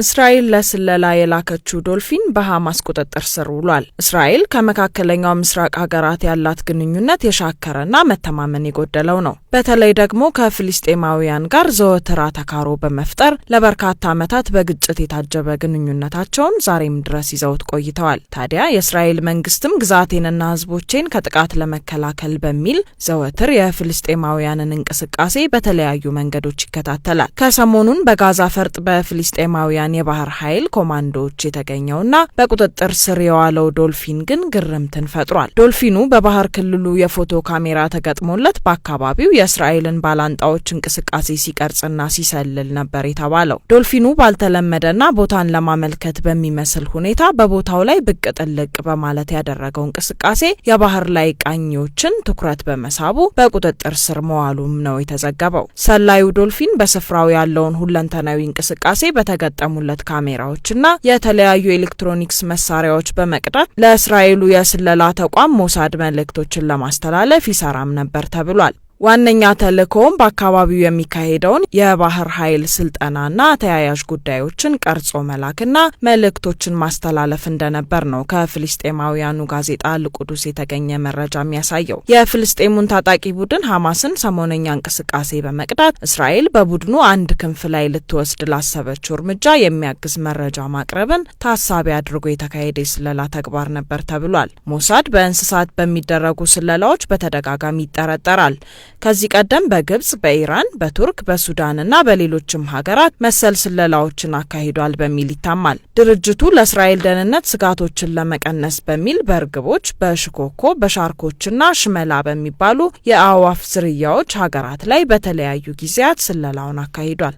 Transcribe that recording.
እስራኤል ለስለላ የላከችው ዶልፊን በሐማስ ቁጥጥር ስር ውሏል። እስራኤል ከመካከለኛው ምስራቅ ሀገራት ያላት ግንኙነት የሻከረና መተማመን የጎደለው ነው። በተለይ ደግሞ ከፍልስጤማውያን ጋር ዘወትር አተካሮ በመፍጠር ለበርካታ ዓመታት በግጭት የታጀበ ግንኙነታቸውን ዛሬም ድረስ ይዘውት ቆይተዋል። ታዲያ የእስራኤል መንግስትም ግዛቴንና ሕዝቦቼን ከጥቃት ለመከላከል በሚል ዘወትር የፍልስጤማውያንን እንቅስቃሴ በተለያዩ መንገዶች ይከታተላል። ከሰሞኑን በጋዛ ፈርጥ በፍልስጤማውያን የባህር ኃይል ኮማንዶዎች የተገኘውና በቁጥጥር ስር የዋለው ዶልፊን ግን ግርምትን ፈጥሯል። ዶልፊኑ በባህር ክልሉ የፎቶ ካሜራ ተገጥሞለት በአካባቢው የእስራኤልን ባላንጣዎች እንቅስቃሴ ሲቀርጽና ሲሰልል ነበር የተባለው። ዶልፊኑ ባልተለመደና ቦታን ለማመልከት በሚመስል ሁኔታ በቦታው ላይ ብቅ ጥልቅ በማለት ያደረገው እንቅስቃሴ የባህር ላይ ቃኞችን ትኩረት በመሳቡ በቁጥጥር ስር መዋሉም ነው የተዘገበው። ሰላዩ ዶልፊን በስፍራው ያለውን ሁለንተናዊ እንቅስቃሴ በተገጠሙለት ካሜራዎችና የተለያዩ ኤሌክትሮኒክስ መሳሪያዎች በመቅዳት ለእስራኤሉ የስለላ ተቋም ሞሳድ መልእክቶችን ለማስተላለፍ ይሰራም ነበር ተብሏል። ዋነኛ ተልእኮውም በአካባቢው የሚካሄደውን የባህር ኃይል ስልጠናና ተያያዥ ጉዳዮችን ቀርጾ መላክና መልእክቶችን ማስተላለፍ እንደነበር ነው ከፍልስጤማውያኑ ጋዜጣ አልቁዱስ የተገኘ መረጃ የሚያሳየው። የፍልስጤሙን ታጣቂ ቡድን ሐማስን ሰሞነኛ እንቅስቃሴ በመቅዳት እስራኤል በቡድኑ አንድ ክንፍ ላይ ልትወስድ ላሰበችው እርምጃ የሚያግዝ መረጃ ማቅረብን ታሳቢ አድርጎ የተካሄደ የስለላ ተግባር ነበር ተብሏል። ሞሳድ በእንስሳት በሚደረጉ ስለላዎች በተደጋጋሚ ይጠረጠራል። ከዚህ ቀደም በግብጽ፣ በኢራን፣ በቱርክ፣ በሱዳንና በሌሎችም ሀገራት መሰል ስለላዎችን አካሂዷል በሚል ይታማል። ድርጅቱ ለእስራኤል ደህንነት ስጋቶችን ለመቀነስ በሚል በእርግቦች፣ በሽኮኮ፣ በሻርኮችና ሽመላ በሚባሉ የአዕዋፍ ዝርያዎች ሀገራት ላይ በተለያዩ ጊዜያት ስለላውን አካሂዷል።